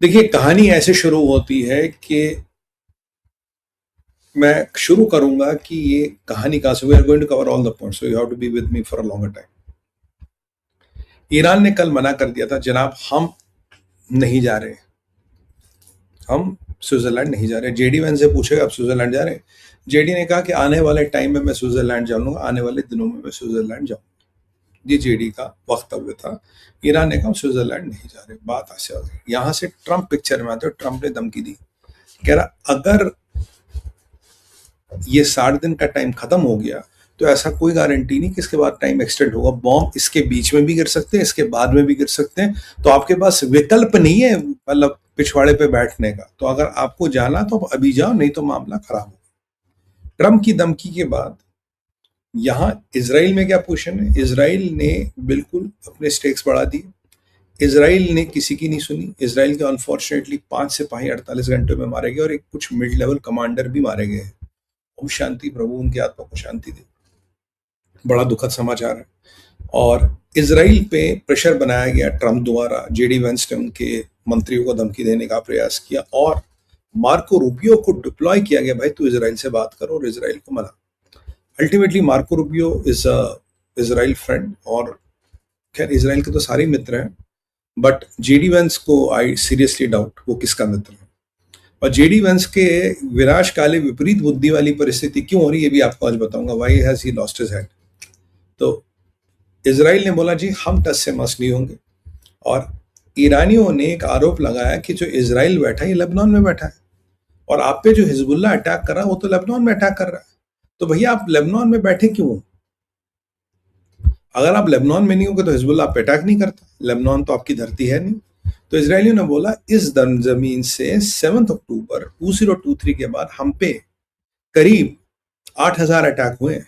देखिए, कहानी ऐसे शुरू होती है कि मैं शुरू करूंगा कि ये कहानी कहां से, we are going to cover all the points, so you have to be with me for a longer time. Iran ने कल मना कर दिया था, जनाब हम नहीं जा रहे, हम स्विट्जरलैंड नहीं जा रहे। जेडी वैन से पूछेगा आप स्विट्जरलैंड जा रहे हैं? जेडी ने कहा कि आने वाले टाइम में मैं स्विट्जरलैंड जाऊंगा, आने वाले दिनों में मैं स्विट्जरलैंड जाऊंगा। ये जेडी का वक्तव्य था। ईरान ने कहा स्विट्जरलैंड नहीं जा रहे। बात ऐसे हो गई। यहां से ट्रंप पिक्चर में आते, ट्रंप ने धमकी दी, कह रहा अगर ये 60 दिन का टाइम खत्म हो गया तो ऐसा कोई गारंटी नहीं कि इसके बाद टाइम एक्सटेंड होगा। बॉम्ब इसके बीच में भी गिर सकते हैं, इसके बाद में भी गिर सकते हैं, तो आपके पास विकल्प नहीं है मतलब पिछवाड़े पे बैठने का। तो अगर आपको जाना तो अभी जाओ, नहीं तो मामला खराब हो। ट्रंप की धमकी के बाद यहां इसराइल में क्या पोजीशन है? इसराइल ने बिल्कुल अपने स्टेक्स बढ़ा दिए। इसराइल ने किसी की नहीं सुनी। इसराइल के अनफॉर्चुनेटली 5 सिपाही 48 घंटे में मारे गए और एक कुछ मिड लेवल कमांडर भी मारे गए। ओम शांति, प्रभु उनकी आत्मा को शांति दे। बड़ा दुखद समाचार है। और इसराइल पे प्रेशर बनाया गया ट्रंप द्वारा। जेडी वेंस ने उनके मंत्रियों को धमकी देने का प्रयास किया और मार्को रूबियो को डिप्लॉय किया गया, भाई तू इसराइल से बात करो, और इसराइल को मना। Ultimately Marco Rubio is a Israel friend, और खैर इसराइल के तो सारे मित्र हैं, बट जेडी वेंस को आई सीरियसली डाउट वो किसका मित्र है। और जेडी वेंस के विनाशकाले विपरीत बुद्धि वाली परिस्थिति क्यों हो रही है ये भी आपको आज बताऊंगा। Why has he lost his head. तो इसराइल ने बोला जी हम टस से मस नहीं होंगे, और ईरानियों ने एक आरोप लगाया कि जो इसराइल बैठा है ये लेबनान में बैठा है, और आप पे जो हिजबुल्ला अटैक कर रहा है वो तो लेबनान में अटैक कर रहा है, तो भैया आप लेबनान में बैठे क्यों? अगर आप लेबनान में नहीं होगे तो हिजबुल्ला आप पे अटैक नहीं करता, लेबनान तो आपकी धरती है नहीं। तो इसराइलियों ने बोला इस जमीन से 7 अक्टूबर 2023 के बाद हम पे करीब 8,000 अटैक हुए हैं,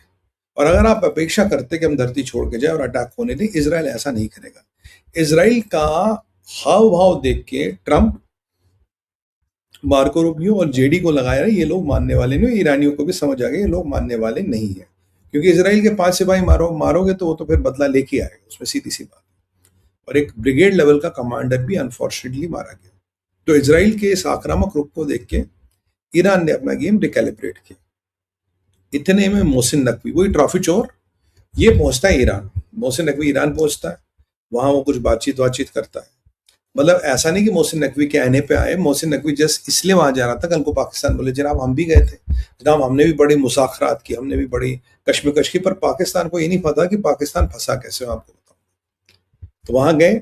और अगर आप अपेक्षा करते कि हम धरती छोड़ के जाए और अटैक होने दें, इसराइल ऐसा नहीं करेगा। इसराइल का हाव भाव देख के ट्रंप, मार्को रूबियो और जेडी को लगाया ये लोग मानने वाले नहीं। ईरानियों को भी समझ आ गया ये लोग मानने वाले नहीं है, क्योंकि इसराइल के 5 सिपाही मारोगे तो वो तो फिर बदला लेके आएगा, उसमें सीधी सी बात। और एक ब्रिगेड लेवल का कमांडर भी अनफॉर्चुनेटली मारा गया। तो इसराइल के इस आक्रामक रुख को देख के ईरान ने अपना गेम रिकैलिब्रेट किया। इतने में मोहसिन नकवी, वही ट्रॉफी चोर, ये पहुंचता है ईरान। मोहसिन नकवी ईरान पहुंचता है, वहां वो कुछ बातचीत करता है। मतलब ऐसा नहीं कि मोहसिन नकवी के आने पे आए, मोहसिन नकवी जस्ट इसलिए वहां जा रहा था। कल को पाकिस्तान बोले जनाब हम भी गए थे, जनाब हमने भी बड़ी मुसाखरात की, हमने भी बड़ी कश्मकश की, पर पाकिस्तान को ये नहीं पता कि पाकिस्तान फंसा कैसे, मैं आपको बताऊं। तो वहां गए,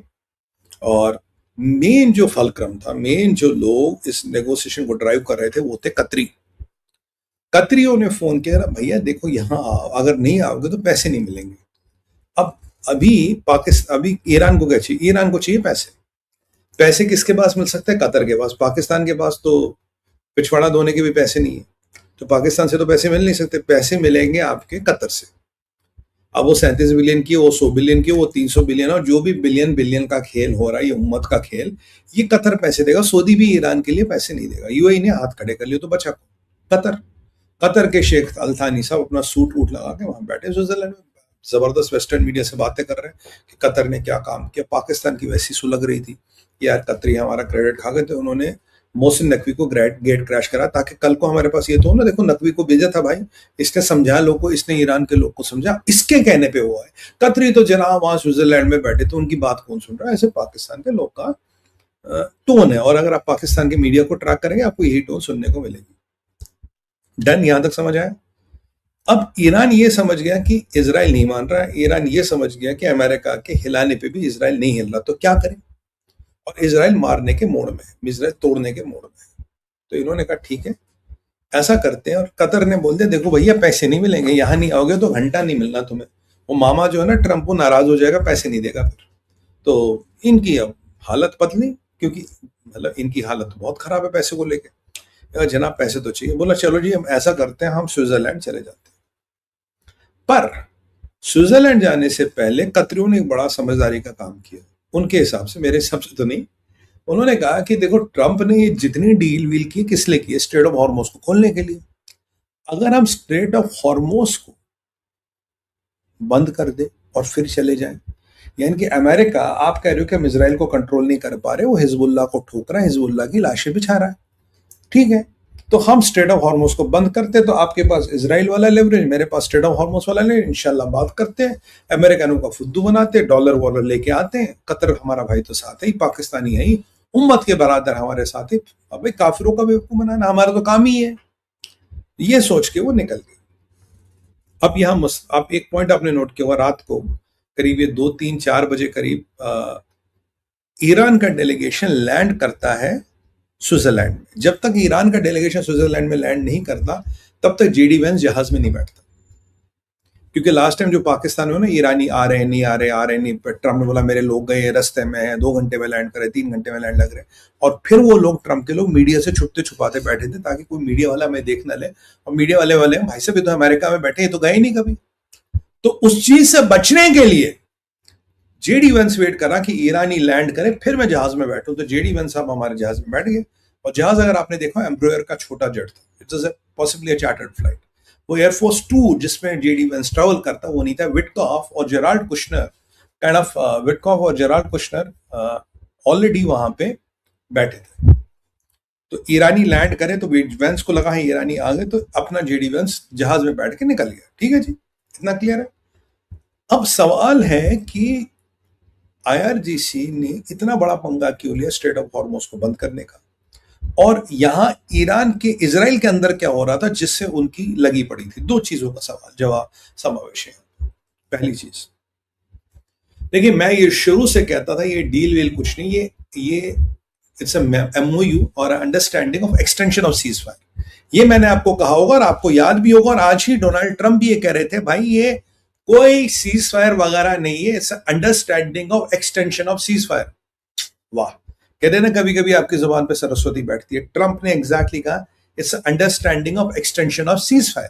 और मेन जो फलक्रम था, मेन जो लोग इस नेगोशिएशन को ड्राइव कर रहे थे वो थे कतरी। कतरियों ने फोन किया, भैया देखो यहाँ आओ, अगर नहीं आओगे तो पैसे नहीं मिलेंगे। अब अभी पाकिस्तान, अभी ईरान को क्या चाहिए? ईरान को चाहिए पैसे। पैसे किसके पास मिल सकते हैं? कतर के पास। पाकिस्तान के पास तो पिछवाड़ा धोने के भी पैसे नहीं है, तो पाकिस्तान से तो पैसे मिल नहीं सकते। पैसे मिलेंगे आपके कतर से। अब वो 37 बिलियन की, वो 100 बिलियन की, वो 300 बिलियन, और जो भी बिलियन बिलियन का खेल हो रहा है, ये उम्मत का खेल, ये कतर पैसे देगा। सऊदी भी ईरान के लिए पैसे नहीं देगा। यूएई ने हाथ खड़े कर लिए तो बचा कतर। कतर के शेख अल्थानी साहब अपना सूट वूट लगा के वहां बैठे स्विट्जरलैंड में, जबरदस्त वेस्टर्न मीडिया से बातें कर रहे हैं कि कतर ने क्या काम किया। पाकिस्तान की वैसी सुलग रही थी कि यार कतरी हमारा क्रेडिट खा गए, तो उन्होंने मोहसिन नकवी को गेट क्रैश करा, ताकि कल को हमारे पास ये तो हो ना, देखो नकवी को भेजा था भाई, इसने समझा लोग को, इसने ईरान के लोग को समझा, इसके कहने पे हुआ है। कतरी तो जनाब वहां स्विट्जरलैंड में बैठे, तो उनकी बात कौन सुन रहा है? ऐसे पाकिस्तान के लोग का टोन है, और अगर आप पाकिस्तान के मीडिया को ट्रैक करेंगे आपको यही टोन सुनने को मिलेगी। डन, यहां तक समझ आया? अब ईरान ये समझ गया कि इसराइल नहीं मान रहा है, ईरान ये समझ गया कि अमेरिका के हिलाने पे भी इसराइल नहीं हिल रहा, तो क्या करें? और इसराइल मारने के मोड़ में, इसराइल तोड़ने के मोड़ में। तो इन्होंने कहा ठीक है ऐसा करते हैं, और कतर ने बोल दिया देखो भैया पैसे नहीं मिलेंगे, यहां नहीं आओगे तो घंटा नहीं मिलना तुम्हें। वो मामा जो है ना ट्रंप, वो नाराज हो जाएगा, पैसे नहीं देगा फिर। तो इनकी अब हालत पतली, क्योंकि मतलब इनकी हालत बहुत खराब है पैसे को लेके। जनाब पैसे तो चाहिए। बोला चलो जी हम ऐसा करते हैं, हम स्विट्जरलैंड चले जाते हैं। पर स्विट्जरलैंड जाने से पहले कतरियों ने एक बड़ा समझदारी का काम किया, उनके हिसाब से, मेरे हिसाब से तो नहीं। उन्होंने कहा कि देखो ट्रंप ने ये जितनी डील वील की किस लिए की? स्ट्रेट ऑफ हॉर्मोज को खोलने के लिए। अगर हम स्ट्रेट ऑफ हॉर्मोज को बंद कर दे और फिर चले जाएं, यानी कि अमेरिका, आप कह रहे हो कि हम इसराइल को कंट्रोल नहीं कर पा रहे, वो हिजबुल्लाह को ठोक रहा है, हिजबुल्लाह की लाशें बिछा रहा है। ठीक है, तो हम स्ट्रेट ऑफ हॉर्मोज को बंद करते, तो आपके पास इसराइल वाला लेवरेज, मेरे पास स्ट्रेट ऑफ हॉर्मोज वाला लेवरेज, इंशाल्लाह बात करते हैं, अमेरिकनों का फुद्दू बनाते हैं, डॉलर वॉलर लेके आते हैं, कतर हमारा भाई तो साथ है ही, पाकिस्तानी है ही, उम्मत के बरादर हमारे साथ ही, अब काफिरों का बेवकूफ बनाना हमारा तो काम ही है, ये सोच के वो निकल गए। अब यहाँ आप एक पॉइंट आपने नोट किया होगा, रात को करीब ये 2-3-4 बजे करीब ईरान का डेलीगेशन लैंड करता है स्विट्जरलैंड में। जब तक ईरान का डेलीगेशन स्विट्जरलैंड में लैंड नहीं करता, तब तक जेडी वेंस जहाज में नहीं बैठता, क्योंकि लास्ट टाइम जो पाकिस्तान में ना ईरानी आ रहे नहीं, आ रहे नहीं, ट्रम्प ने बोला मेरे लोग गए रास्ते में हैं, 2 घंटे में लैंड करे, 3 घंटे में लैंड लग रहे, और फिर वो लोग, ट्रम्प के लोग, मीडिया से छुपते छुपाते बैठे थे ताकि कोई मीडिया वाला हमें देख ना ले, और मीडिया वाले भाई साहब ये तो अमेरिका में बैठे, तो गए ही नहीं कभी। तो उस चीज से बचने के लिए जेडी वेंस वेट करा कि ईरानी लैंड करे, फिर मैं जहाज में बैठूं, तो जेडी वेंस साहब हमारे जहाज में बैठ गए, और जहाज अगर आपने देखा एम्ब्रोयर का छोटा जेट था, it was possibly a chartered flight. वो एयरफोर्स 2 जिसमें जेडी वेंस ट्रैवल करता वो नहीं था, विटकॉफ और Gerald Kushner, kind of Witkoff और जेराल्ड कुशनर ऑलरेडी वहां पे बैठे थे। तो ईरानी लैंड करे तो वेंस को लगा है ईरानी आ गए, तो अपना जेडी वेंस जहाज में बैठ के निकल गया। ठीक है जी, इतना क्लियर है। अब सवाल है कि आईआरजीसी ने इतना बड़ा पंगा क्यों लिया स्ट्रेट ऑफ हॉर्मोज को बंद करने का, और यहां ईरान के इजराइल के अंदर क्या हो रहा था जिससे उनकी लगी पड़ी थी। 2 चीजों का सवाल जवाब समावेश है। पहली चीज देखिए, मैं ये शुरू से कहता था ये डील वील कुछ नहीं, ये इट्स एमओयू और understanding of extension of cease fire. ये मैंने आपको कहा होगा और आपको याद भी होगा, और आज ही डोनाल्ड ट्रंप भी ये कह रहे थे भाई ये कोई सीज फायर वगैरह नहीं है, it's understanding of extension of cease fire. वाह, कहते ना कभी कभी आपकी जुबान पे सरस्वती बैठती है। ट्रंप ने एग्जैक्टली कहा it's understanding of extension of cease fire.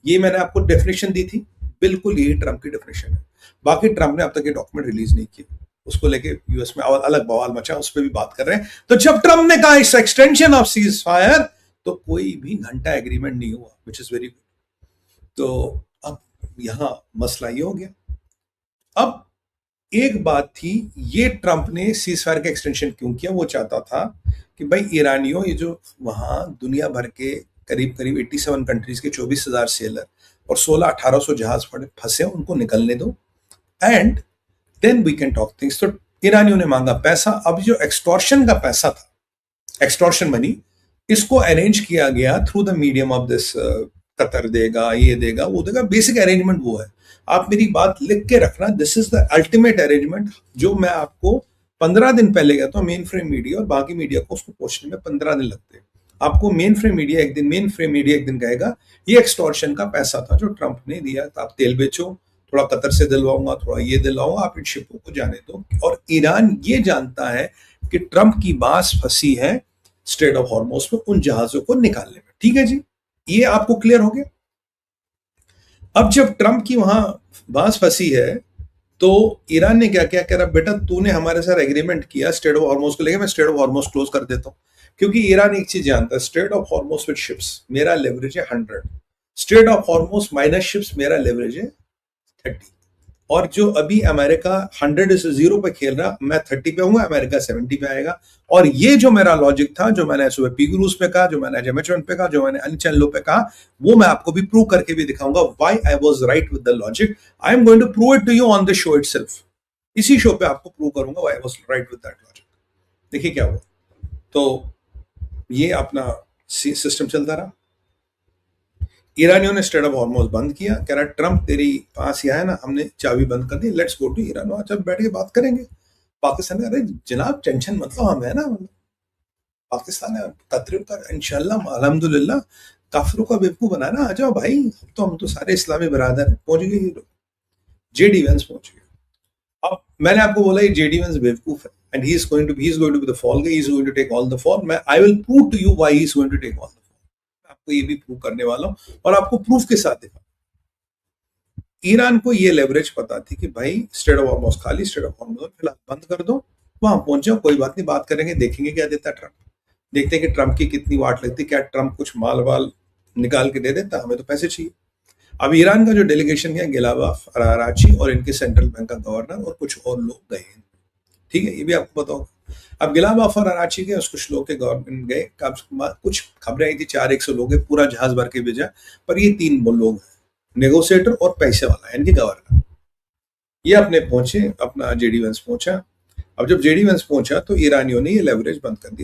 ये मैंने आपको डेफिनेशन दी थी, बिल्कुल यही ट्रंप की डेफिनेशन है। बाकी ट्रंप ने अब तक ये डॉक्यूमेंट रिलीज नहीं किया, उसको लेके यूएस में अलग बवाल मचा, उस पर भी बात कर रहे हैं। तो जब ट्रंप ने कहा it's extension of cease fire, तो कोई भी घंटा एग्रीमेंट नहीं हुआ, विच इज वेरी गुड। तो अब यहां मसला ये हो गया। अब एक बात थी, ये ट्रंप ने सीज फायर का एक्सटेंशन क्यों किया? वो चाहता था कि भाई ईरानियों, ये जो वहां दुनिया भर के करीब करीब 87 कंट्रीज के 24,000 सेलर और 1600-1800 जहाज फंसे, उनको निकलने दो, and then we can talk things. तो ईरानियों ने मांगा पैसा। अब जो एक्सटॉर्शन का पैसा था, एक्सटॉर्शन मनी, इसको अरेंज किया गया through the medium of this, Qatar देगा, ये देगा, वो देगा, बेसिक अरेंजमेंट वो है। आप मेरी बात लिख के रखना, this is the ultimate arrangement, जो मैं आपको 15 दिन पहले कहता हूँ। मेन फ्रेम मीडिया और बाकी मीडिया को उसको पहुंचने में 15 दिन लगते हैं। आपको मेन फ्रेम मीडिया एक दिन कहेगा ये एक्सटॉर्शन का पैसा था जो ट्रंप ने दिया था, आप तेल बेचो, थोड़ा कतर से दिलवाऊंगा, थोड़ा ये दिलवाऊंगा, आप इन शिपों को जाने दो। और ईरान ये जानता है कि ट्रंप की बांस फंसी है स्ट्रेट ऑफ हॉर्मोज में, उन जहाजों को निकालने में। ठीक है जी, ये आपको क्लियर हो गया। अब जब ट्रंप की वहां बांस फंसी है, तो ईरान ने क्या क्या कह रहा, बेटा तूने हमारे साथ एग्रीमेंट किया स्ट्रेट ऑफ हॉर्मोज को लेकर, मैं स्ट्रेट ऑफ हॉर्मोज क्लोज कर देता हूं। क्योंकि ईरान एक चीज जानता है, straight of Hormuz with ships मेरा लेवरेज है 100, straight of Hormuz minus ships मेरा लेवरेज है 30। और जो अभी अमेरिका 100 से 0 पे खेल रहा, मैं 30 पे आऊंगा, अमेरिका 70 पे आएगा। और ये जो मेरा लॉजिक था, जो मैंने सुबह पी गुरुस पे कहा, जो मैंने एमएच1 पे कहा, जो मैंने अन्य चैनलों पे कहा, वो मैं आपको भी प्रूव करके भी दिखाऊंगा। Why I was right with the logic, I am going to prove it to you on the show itself. इसी शो पे आपको प्रूव करूंगा why I was right with that logic. देखिए क्या हुआ। तो ये अपना सिस्टम चलता रहा। ईरानियों ने स्ट्रेट ऑफ हॉर्मोज बंद किया, कह रहा ट्रंप तेरी पास ही आया ना, हमने चाबी बंद कर दी, लेट्स गो टू ईरान, वहां जब बैठ के बात करेंगे। पाकिस्तान, अरे जनाब टेंशन मत लो, हम है ना, पाकिस्तान है, कतर का इंशाल्लाह अल्हम्दुलिल्लाह, काफिरों का बेवकूफ बनाना, आ जाओ भाई, हम तो सारे इस्लामी बरादर पहुंच गए, जेडी वेंस पहुंच गए। अब मैंने आपको बोला ये जेडी वेंस बेवकूफ है, and he is going to be the fall guy, he is going to take all the fall. मैं I will prove to you why he is going to take all the, आपको ये भी prove करने वाला हूं और आपको proof के साथ दिखा। ईरान को ये लेवरेज पता थी कि भाई स्ट्रेट ऑफ हॉर्मोज खाली, स्ट्रेट ऑफ हॉर्मोज फिलहाल बंद कर दो, वहां पहुंच जाओ, कोई बात नहीं, बात करेंगे, देखेंगे क्या देता ट्रंप, देखते हैं कि ट्रंप की कितनी वाट लगती, क्या ट्रंप कुछ माल वाल निकाल के दे देता, हमें तो पैसे चाहिए। अब ईरान का जो डेलीगेशन है, गिलाबा अरागची और इनके सेंट्रल बैंक का गवर्नर और कुछ और लोग गए, ठीक है, ये भी आपको पता होगा। अब गिलाबा अरागची के कुछ लोग के गवर्नमेंट गए, कुछ खबरें आई थी 400 लोग हैं, पूरा जहाज भर के भेजा, पर ये 3 लोग हैं, नेगोशिएटर और पैसे वाला यानी कि गवर्नर। ये अपने पहुंचे, अपना जेडी वेंस पहुंचा। अब जब जेडी वेंस पहुंचा तो ईरानियों ने ये लेवरेज बंद कर दिया।